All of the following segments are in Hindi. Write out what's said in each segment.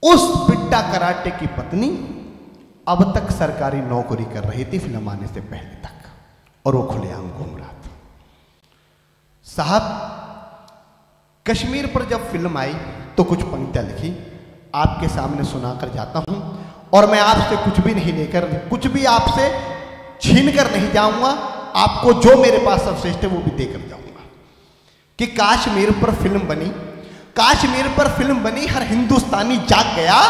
उस बिट्टा कराटे की पत्नी अब तक सरकारी नौकरी कर रही थी फिल्म आने से पहले तक, और वो खुलेआम घूम रहा था। साहब, कश्मीर पर जब फिल्म आई तो कुछ पंक्तियां लिखी, आपके सामने सुनाकर जाता हूं, और मैं आपसे कुछ भी नहीं लेकर, कुछ भी आपसे छीन कर नहीं जाऊंगा, आपको जो मेरे पास सर्वश्रेष्ठ है वो भी देकर जाऊंगा। कि कश्मीर पर फिल्म बनी, कश्मीर पर फिल्म बनी, हर हिंदुस्तानी जाग गया,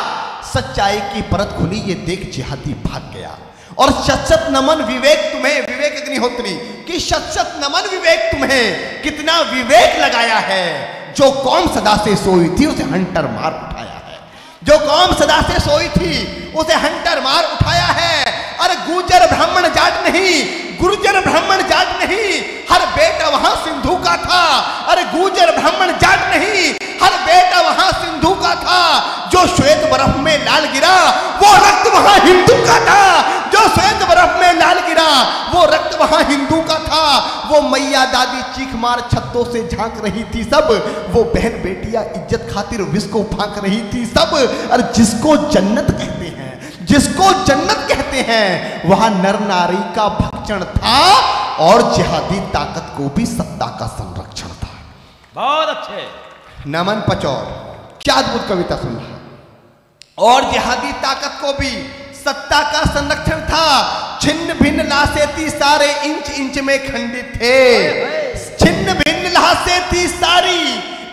सच्चाई की परत खुली, ये देख जिहादी भाग गया। और शत नमन विवेक तुम्हें, विवेक अग्निहोत्री कि शत नमन विवेक तुम्हें, कितना विवेक लगाया है। जो कौम सदा से सोई थी उसे हंटर मार उठाया है, जो कौम सदा से सोई थी उसे हंटर मार उठाया है। अरे गुर्जर ब्राह्मण जाट नहीं, गुर्जर ब्राह्मण जाट नहीं, हर बेटा वहां सिंधु का था। अरे गुर्जर ब्राह्मण जाट नहीं, हर बेटा वहां सिंधु का था। जो श्वेत बर्फ में लाल गिरा वो रक्त वहां हिंदू का था, जो श्वेत बर्फ में लाल गिरा वो रक्त वहां हिंदू का था। वो मैया दादी चीख मार छतों से झांक रही थी सब, वो बहन बेटियां इज्जत खातिर विष को फांक रही थी सब। और जिसको जन्नत कहते हैं, जिसको जन्नत कहते हैं, वहां नर नारी का भक्षण था, और जिहादी ताकत को भी सत्ता का संरक्षण था। बहुत अच्छे। नमन पचौर, क्या अद्भुत कविता सुन रहा। और जिहादी ताकत को भी सत्ता का संरक्षण था। छिन्न भिन्न लाशें थी सारे इंच इंच में खंडित थे, छिन्न भिन्न लाशें थी सारी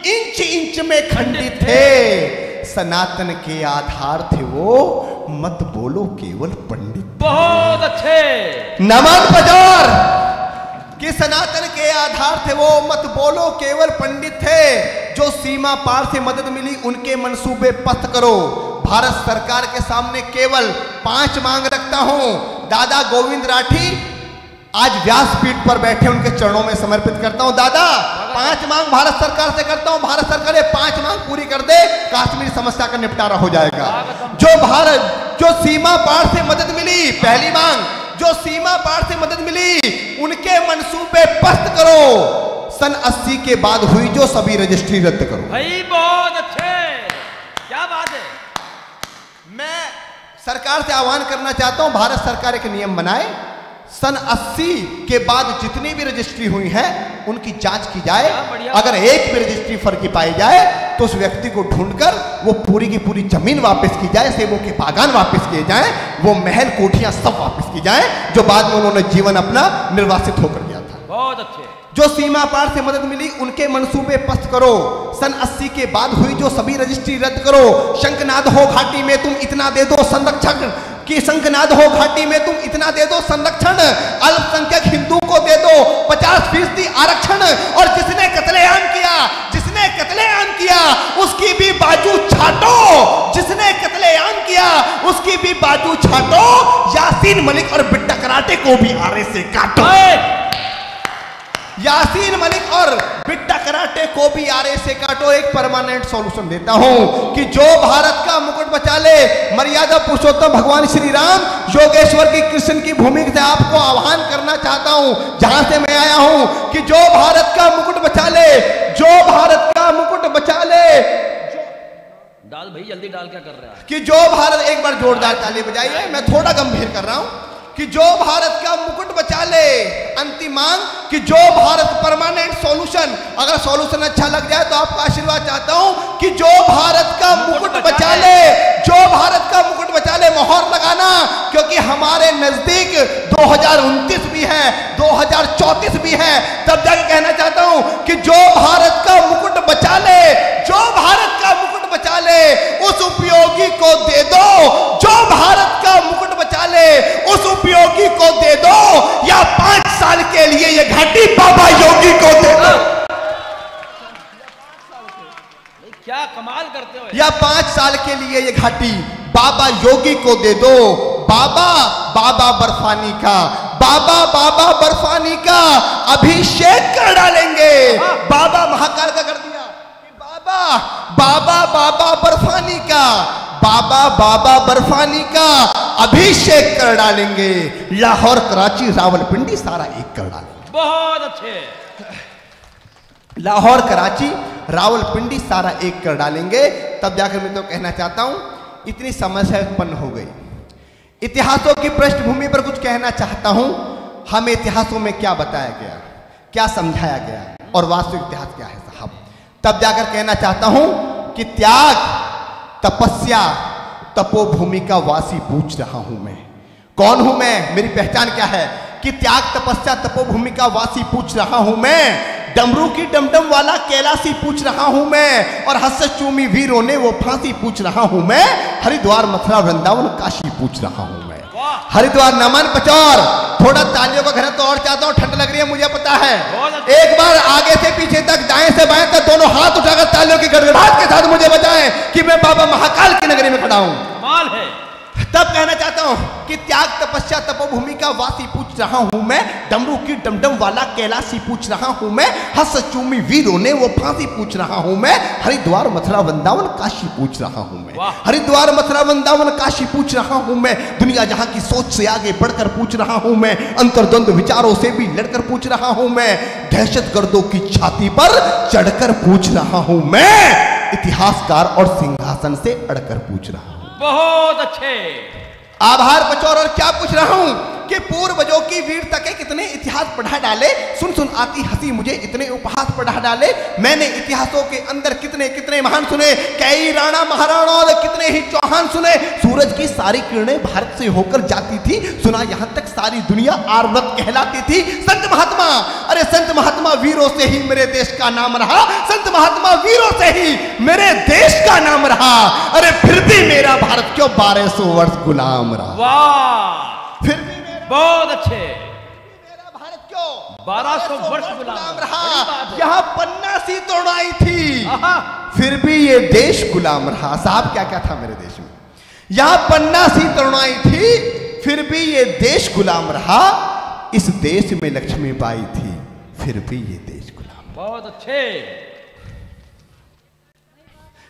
इंच इंच में खंडित थे। सनातन के आधार थे वो, मत बोलो केवल पंडित। बहुत अच्छे। नमन पजौर कि सनातन के आधार थे वो, मत बोलो केवल पंडित थे। जो सीमा पार से मदद मिली उनके मंसूबे पस्त करो। भारत सरकार के सामने केवल 5 मांग रखता हूं। दादा गोविंद राठी आज व्यासपीठ पर बैठे, उनके चरणों में समर्पित करता हूं। दादा 5 मांग भारत सरकार से करता हूं, भारत सरकार ये 5 मांग पूरी कर दे, कश्मीर समस्या का निपटारा हो जाएगा। जो सीमा पार से मदद मिली, पहली मांग, जो सीमा पार से मदद मिली उनके मंसूबे पस्त करो। सन 80 के बाद हुई जो सभी रजिस्ट्री रद्द करो। भाई बहुत अच्छे, क्या बात है। मैं सरकार से आह्वान करना चाहता हूं, भारत सरकार एक नियम बनाए, सन 80 के बाद जितनी भी रजिस्ट्री हुई है उनकी जांच की जाए। अगर एक भी रजिस्ट्री फर्जी पाई जाए तो उस व्यक्ति को ढूंढकर वो पूरी की पूरी जमीन वापस की जाए, सेबों के बागान वापस किए जाएं, वो महल कोठियां सब वापस की जाएं जो बाद में उन्होंने जीवन अपना निर्वासित होकर गया था। बहुत अच्छे। जो सीमा पार से मदद मिली उनके मंसूबे पस्त करो। सन 80 के बाद हुई जो सभी रजिस्ट्री रद्द करो। शंखनाद हो घाटी में तुम इतना दे दो संरक्षण, कि शंखनाद हो घाटी में तुम इतना दे दो संरक्षण। अल्पसंख्यक हिंदू को दे दो 50% आरक्षण। और जिसने कत्लेआम किया, जिसने कत्लेआम किया उसकी भी बाजू छाटो, जिसने कत्लेआम किया उसकी भी बाजू छाटो। यासीन मलिक और बिट्टा कराटे को भी आरे से काटो। यासीन मलिक और बिट्टा कराटे को भी आरे से काटो। एक परमानेंट सॉल्यूशन देता हूं कि जो भारत का मुकुट बचा ले, मर्यादा पुरुषोत्तम भगवान श्री राम योगेश्वर की कृष्ण की भूमि से आपको आह्वान करना चाहता हूं, जहां से मैं आया हूं, कि जो भारत का मुकुट बचा ले, जो भारत का मुकुट बचा ले। डाल भाई जल्दी डाल, क्या कर रहा है। कि जो भारत, एक बार जोरदार ताली बजाइए, मैं थोड़ा गंभीर कर रहा हूं, कि जो भारत का मुकुट बचा ले। अंतिम मांग कि जो भारत परमानेंट सॉल्यूशन, अगर सॉल्यूशन अच्छा लग जाए तो आपका आशीर्वाद चाहता हूं कि जो भारत का मुकुट बचा ले, जो भारत का मुकुट बचा ले। मोहर लगाना, क्योंकि हमारे नजदीक 2029 भी है, 2034 भी है। तब जाके कहना चाहता हूं कि जो भारत का मुकुट बचा ले, जो भारत का मुकुट बचा ले उस उपयोगी को दे दो। जो भारत का मुकुट बचा ले उस उपयोगी को दे दो, या 5 साल के लिए ये घाटी बाबा योगी को दे दो। क्या कमाल करते हो। या 5 साल के लिए ये घाटी बाबा योगी को दे दो। बाबा बाबा बर्फानी का, बाबा बाबा बर्फानी का अभिषेक कर डालेंगे। बाबा महाकाल का कर दिया कि बाबा बाबा बाबा बर्फानी का, बाबा बाबा बर्फानी का अभिषेक कर डालेंगे। लाहौर कराची रावलपिंडी सारा एक कर डालेंगे। बहुत अच्छे। लाहौर कराची रावलपिंडी सारा एक कर डालेंगे। तब जाकर मैं तो कहना चाहता हूं इतनी समस्या उत्पन्न हो गई। इतिहासों की पृष्ठभूमि पर कुछ कहना चाहता हूं। हमें इतिहासों में क्या बताया गया, क्या समझाया गया और वास्तविक इतिहास क्या है साहब। तब जाकर कहना चाहता हूं कि त्याग, तपस्या, तपोभूमि का वासी पूछ रहा हूं मैं। कौन हूं मैं, मेरी पहचान क्या है कि त्याग, तपस्या, तपोभूमि का वासी पूछ रहा हूं मैं। डमरू की डमडम वाला कैलाशी पूछ रहा हूं मैं। और हंस चूमी वीरों ने वो फांसी पूछ रहा हूं मैं। हरिद्वार, मथुरा, वृंदावन, काशी पूछ रहा हूं मैं। हरिद्वार, नमन, पचौर। थोड़ा तालियों का घर तो और चाहता हूं, ठंड लग रही है मुझे पता है। एक बार आगे से पीछे तक, दाएं से बाएं तक दोनों हाथ उठाकर तालियों की गड़गड़ाहट के साथ मुझे बताएं कि मैं बाबा महाकाल की नगरी में खड़ा हूं। कमाल है। तब कहना चाहता हूं कि त्याग, तपस्या, तपोभूमि का वासी पूछ रहा हूं मैं। डमरू की डमडम वाला कैलाशी पूछ रहा हूं मैं। हंस चूमी वीरों ने वो फांसी पूछ रहा हूं मैं। हरिद्वार, मथुरा, वृंदावन, काशी पूछ रहा हूं मैं। हरिद्वार, मथुरा, वृंदावन, काशी पूछ रहा हूं मैं। दुनिया जहां की सोच से आगे बढ़कर पूछ रहा हूं मैं। अंतर्द्वंद विचारों से भी लड़कर पूछ रहा हूं मैं। दहशतगर्दों की छाती पर चढ़कर पूछ रहा हूं मैं। इतिहासकार और सिंहासन से अड़कर पूछ रहा हूं। बहुत अच्छे। आभार बचौर। और क्या पूछ रहा हूं कि पूर्वजों की वीरता के कितने इतिहास पढ़ा डाले। सुन सुन आती हंसी मुझे इतने उपहास पढ़ा डाले। मैंने इतिहासों के अंदर कितने कितने महान सुने। कई राणा महाराणा और कितने ही चौहान सुने। सूरज की सारी किरणें भारत से होकर जाती थी। सुना यहां तक सारी दुनिया आर्यव्रत कहलाती थी। संत महात्मा, अरे संत महात्मा वीरों से ही मेरे देश का नाम रहा। संत महात्मा वीरों से ही मेरे देश का नाम रहा। अरे फिर भी मेरा भारत क्यों 1200 वर्ष गुलाम रहा। वाह, फिर भी बहुत अच्छे। मेरा भारत क्यों 1200 वर्ष गुलाम रहा। यहाँ पन्ना सी तोड़ाई थी, फिर भी ये देश गुलाम रहा। साहब क्या क्या था मेरे देश में। यहाँ पन्ना सी तोड़ाई थी, फिर भी ये देश गुलाम रहा। इस देश में लक्ष्मीबाई थी, फिर भी ये देश गुलाम। बहुत अच्छे।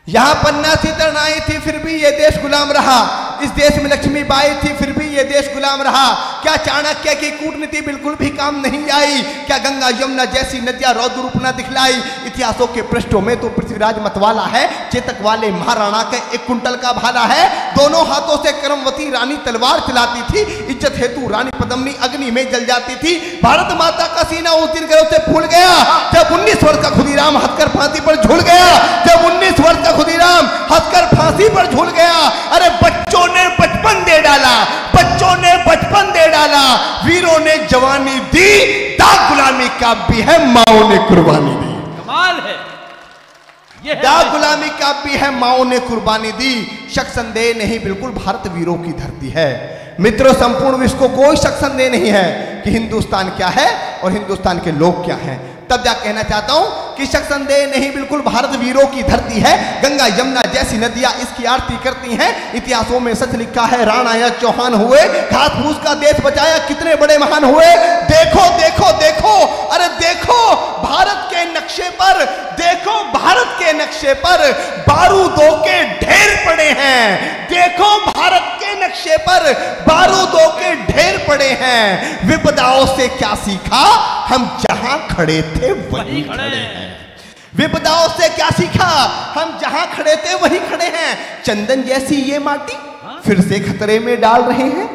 यहाँ पन्ना सी तोड़ाई थी, फिर भी ये देश गुलाम रहा। इस देश में लक्ष्मीबाई थी, फिर भी ये देश गुलाम रहा। क्या चाणक्य की कूटनीति बिल्कुल भी काम नहीं आई। क्या गंगा यमुना जैसी नदियां रौद्र रूप न दिखलाई। इतिहासों के पृष्ठों में तो पृथ्वीराज मतवाला है। चेतक वाले महाराणा के 1 कुंटल का भाला है। दोनों हाथों से करमवती रानी तलवार चलाती थी। इज्जत हेतु रानी पद्मिनी अग्नि में जल जाती थी। भारत माता का सीना उस दिन गर्व से फूल गया जब 19 वर्ष का खुदीराम हंसकर फांसी पर झूल गया। जब 19 वर्ष का खुदीराम हंसकर फांसी पर झूल गया। अरे बच्चों ने बचपन दे डाला, बच्चों ने बचपन दे डाला। वीरों ने जवानी दी, दाग गुलामी का भी है, माओ ने कुर्बानी दी। कमाल है। दाग गुलामी का भी है, माओ ने कुर्बानी दी। शक संदेह नहीं, बिल्कुल भारत वीरों की धरती है। मित्रों, संपूर्ण विश्व को कोई शक संदेह नहीं है कि हिंदुस्तान क्या है और हिंदुस्तान के लोग क्या हैं। तब जा कहना चाहता हूं कि शक संदेह नहीं, बिल्कुल भारत वीरों की धरती है। गंगा यमुना जैसी नदियां इसकी आरती करती हैं। इतिहासों में सच लिखा है, राणा या चौहान हुए, घास फूस का देश बचाया, कितने बड़े महान हुए। देखो देखो देखो, अरे देखो भारत के नक्शे पर, देखो भारत के नक्शे पर बारूदों के ढेर पड़े हैं। देखो भारत के नक्शे पर बारूदों के ढेर पड़े हैं। विपदाओं से क्या सीखा, हम जहां खड़े थे वहीं खड़े हैं। विपदाओं से क्या सीखा, हम जहां खड़े थे वहीं खड़े हैं। चंदन जैसी ये माटी फिर से खतरे में डाल रहे हैं।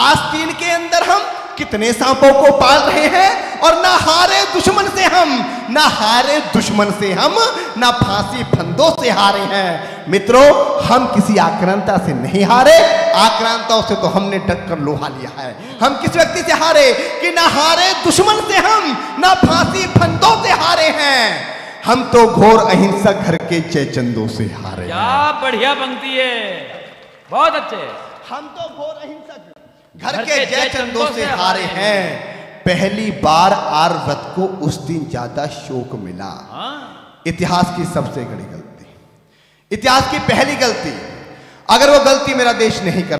आस्तीन के अंदर हम कितने सांपों को पाल रहे हैं। और ना हारे दुश्मन से हम, ना हारे दुश्मन से हम, ना फांसी फंदों से हारे हैं। मित्रों, हम किसी आक्रांता से नहीं हारे। आक्रांताओं से तो हमने टक्कर लोहा लिया है। हम किस व्यक्ति से हारे कि ना हारे दुश्मन से हम, ना फांसी फंदों से हारे हैं। हम तो घोर अहिंसक घर के जयचंदों से हारे। क्या बढ़िया पंक्ति है, बहुत अच्छे। हम तो घोर अहिंसक घर के जयचंदों से हारे हैं। पहली बार आर्यव्रत को उस दिन ज्यादा शोक मिला। इतिहास की सबसे बड़ी गलती, इतिहास की पहली गलती। अगर वो गलती मेरा देश नहीं कर